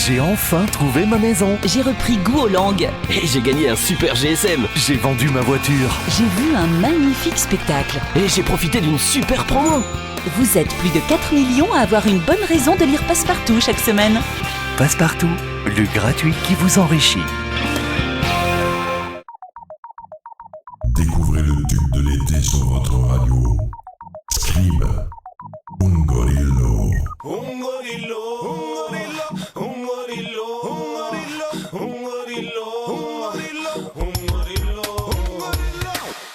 J'ai enfin trouvé ma maison. J'ai repris goût aux langues. Et j'ai gagné un super GSM. J'ai vendu ma voiture. J'ai vu un magnifique spectacle. Et j'ai profité d'une super promo. Vous êtes plus de 4 millions à avoir une bonne raison de lire Passepartout chaque semaine. Passepartout, le gratuit qui vous enrichit. Découvrez le tube de l'été sur votre radio. Scribe. Ungorillo.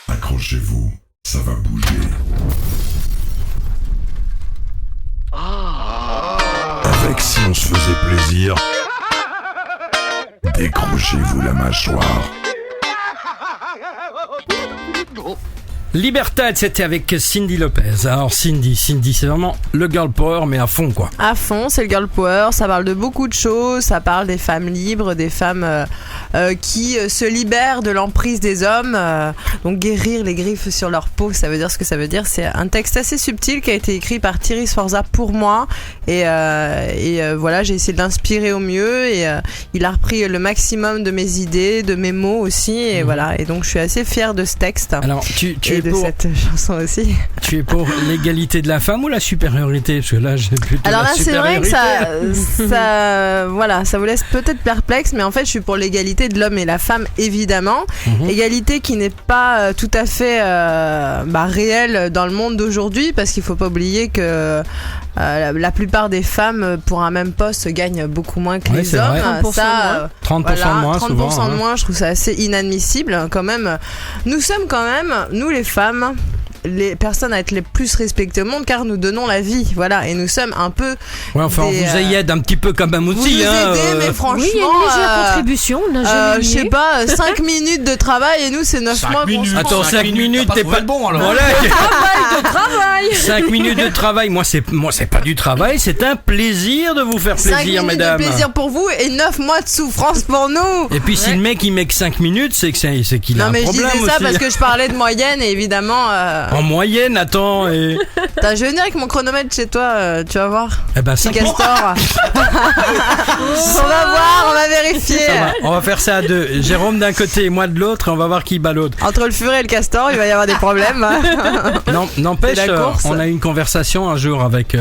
Accrochez-vous, ça va bouger. Avec Si on se faisait plaisir, décrochez-vous la mâchoire. Libertad, c'était avec Cyndi Lopez. Alors Cyndi, c'est vraiment le girl power, mais à fond quoi. À fond, c'est le girl power, ça parle de beaucoup de choses, ça parle des femmes libres, des femmes qui se libèrent de l'emprise des hommes, donc guérir les griffes sur leur peau, ça veut dire ce que ça veut dire. C'est un texte assez subtil qui a été écrit par Thierry Sforza pour moi, et voilà, j'ai essayé de l'inspirer au mieux, et il a repris le maximum de mes idées, de mes mots aussi, et voilà, et donc je suis assez fière de ce texte. Alors tu es de pour cette chanson aussi. Tu es pour l'égalité de la femme ou la supériorité? Parce que là, j'ai plutôt alors là, la c'est vrai supériorité. que ça vous laisse peut-être perplexe, mais en fait, je suis pour l'égalité de l'homme et la femme, évidemment. Égalité qui n'est pas tout à fait réelle dans le monde d'aujourd'hui, parce qu'il faut pas oublier que la plupart des femmes pour un même poste gagnent beaucoup moins que les hommes. 30% de moins, 30% souvent, de moins, je trouve ça assez inadmissible quand même. Nous sommes quand même, nous les femmes, les personnes à être les plus respectées au monde, car nous donnons la vie, voilà, et nous sommes un peu on vous aide un petit peu comme un vous outil, nous aidez, mais franchement, oui, il y a une légère contribution, on n'a jamais je sais pas, 5 minutes de travail, et nous c'est 9 mois pour se Attends, 5 minutes, t'es pas bon alors. Voilà. travail. 5 minutes de travail, moi c'est pas du travail, c'est un plaisir de vous faire 5 plaisir, minutes mesdames. de plaisir pour vous et 9 mois de souffrance pour nous. Et puis si le mec il met que 5 minutes, c'est qu'il a Non un mais je problème disais ça aussi. parce que je parlais de moyenne, et évidemment En moyenne, attends, et... je vais venir avec mon chronomètre chez toi, tu vas voir. Eh ben, ça Petit castor. On va voir, on va vérifier. On va faire ça à deux. Jérôme d'un côté et moi de l'autre, et on va voir qui bat l'autre. Entre le furet et le castor, il va y avoir des problèmes. Non, n'empêche, C'est la course. on a eu une conversation un jour avec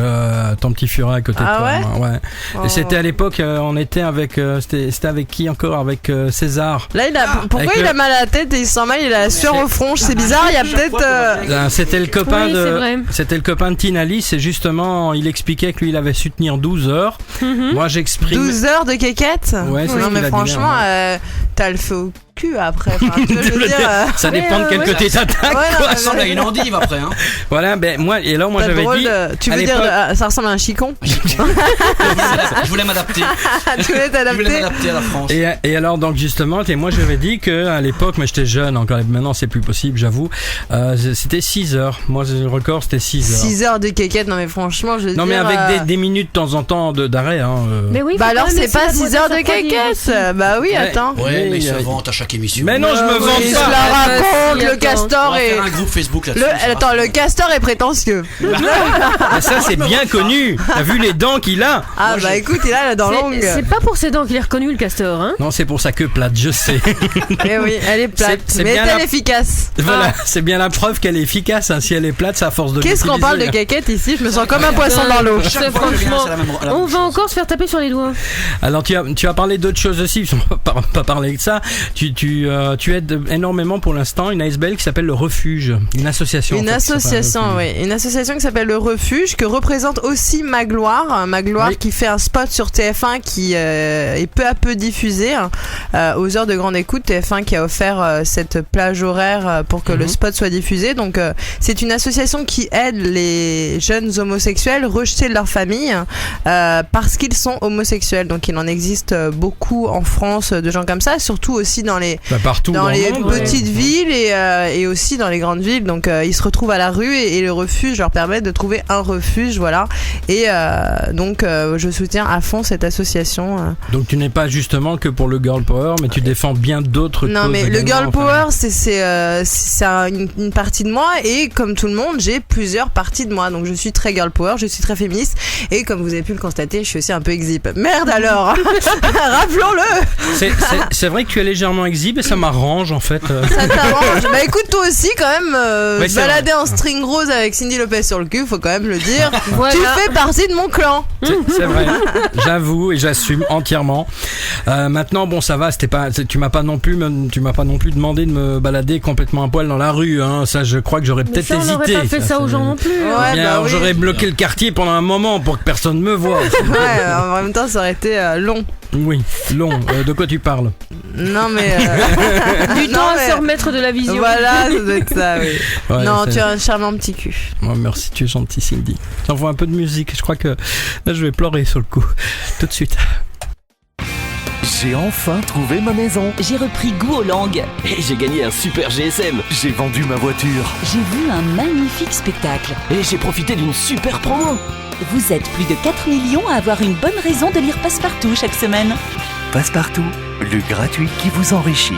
ton petit furet à côté de toi. Ouais. Et c'était à l'époque, on était avec, c'était avec qui encore? Avec César. Là, pourquoi il a mal à la tête et il se sent mal, il a la sueur au front, c'est bizarre, il y a peut-être... C'était le copain Oui, c'est vrai. c'était le copain de Tinalis, et justement, il expliquait que lui, il avait su tenir 12 heures. Moi, j'exprime... 12 heures de quéquette. Ouais, c'est ce non qu'il mais a dit, franchement, t'as le feu au cul après. Enfin, je veux dire, ça dépend de quel côté t'attaques. Ouais, non, Ça ressemble à une endive après. Hein. Voilà, ben moi, et là, moi, j'avais dit... Tu à veux dire, l'époque- ça ressemble à un chicon? Je voulais m'adapter. Tu voulais Je voulais t'adapter? m'adapter à la France. Et alors donc justement, et moi j'avais dit que à l'époque, mais j'étais jeune encore, maintenant c'est plus possible, j'avoue, c'était 6 heures. Moi le record c'était 6 heures. 6 heures de quéquette, non mais franchement, je veux Non mais dire, avec des minutes de temps en temps d'arrêt. Mais oui, Bah faut alors quand même c'est pas laisser 6 la heures de boîte à refroidir quéquette. aussi. Bah oui, Ouais. attends. Ouais, mais il se vante à chaque émission. Mais non, je me vante Il se pas. la raconte, si, le attends. On castor va est... faire un groupe Facebook là-dessus. Attends, le castor est prétentieux. Mais ça c'est bien connu. T'as vu les dents qu'il a? Ah bah écoute, il a la dent longue. C'est pas pour ses dents qu'il est reconnu le castor, hein. Non, c'est pour sa queue plate, je sais. Eh oui, elle est plate, C'est mais bien est-elle la- efficace? Voilà, c'est bien la preuve qu'elle est efficace. Hein. Si elle est plate, c'est à force de. Qu'est-ce qu'on parle de l'utiliser. quéquette ici? Je me sens comme un poisson dans l'eau. C'est fois que je viens, franchement, c'est la même on va chose. encore se faire taper sur les doigts. Alors tu as parlé d'autres choses aussi, on va pas parler de ça. Tu aides énormément pour l'instant une ASBL qui s'appelle le Refuge, une association. Une association, oui. Une association qui s'appelle Le Refuge, que représente aussi Magloire. Magloire Oui. qui fait un spot sur TF1 qui est peu à peu diffusé aux heures de grande écoute. TF1 qui a offert cette plage horaire pour que le spot soit diffusé. Donc c'est une association qui aide les jeunes homosexuels rejetés de leur famille parce qu'ils sont homosexuels. Donc il en existe beaucoup en France de gens comme ça. surtout aussi dans les partout dans dans les le monde, petites villes et aussi dans les grandes villes. Donc ils se retrouvent à la rue et le refuge leur permet de trouver un refuge, voilà. Et donc je soutiens à fond cette association. Donc tu n'es pas justement que pour le girl power, mais tu défends bien d'autres causes. Non, mais le également, girl enfin. power, c'est une partie de moi, et comme tout le monde, j'ai plusieurs parties de moi. Donc je suis très girl power, je suis très féministe, et comme vous avez pu le constater, je suis aussi un peu exhibe. Merde alors. Rappelons-le. C'est vrai que tu es légèrement exhibe et ça m'arrange en fait. Ça t'arrange. Bah écoute, toi aussi quand même, Oui, se c'est balader en string rose avec Cindy Lopez sur le cul, faut quand même le dire. Voilà. Tu fais partie de mon clan. C'est vrai, j'avoue et j'assume entièrement. Maintenant, bon, ça va, tu m'as pas non plus demandé de me balader complètement à poil dans la rue. Hein. Ça, je crois que j'aurais Mais peut-être ça, on n'aurait hésité. pas fait ça aux gens non plus. Ouais, Bien, bah oui. j'aurais bloqué le quartier pendant un moment pour que personne me voie. Ouais, en même temps, ça aurait été long. Oui, long. De quoi tu parles? Non mais Du non, temps à mais- se remettre de la vision. Voilà, ça doit être ça, oui. Ouais, Non, c'est- tu as un charmant petit cul. Oh, merci, tu es gentil, Cindy. J'envoie un peu de musique. Je crois que là, je vais pleurer sur le coup. Tout de suite. J'ai enfin trouvé ma maison. J'ai repris goût aux langues. Et j'ai gagné un super GSM. J'ai vendu ma voiture. J'ai vu un magnifique spectacle. Et j'ai profité d'une super promo. Vous êtes plus de 4 millions à avoir une bonne raison de lire Passepartout chaque semaine. Passepartout, le gratuit qui vous enrichit.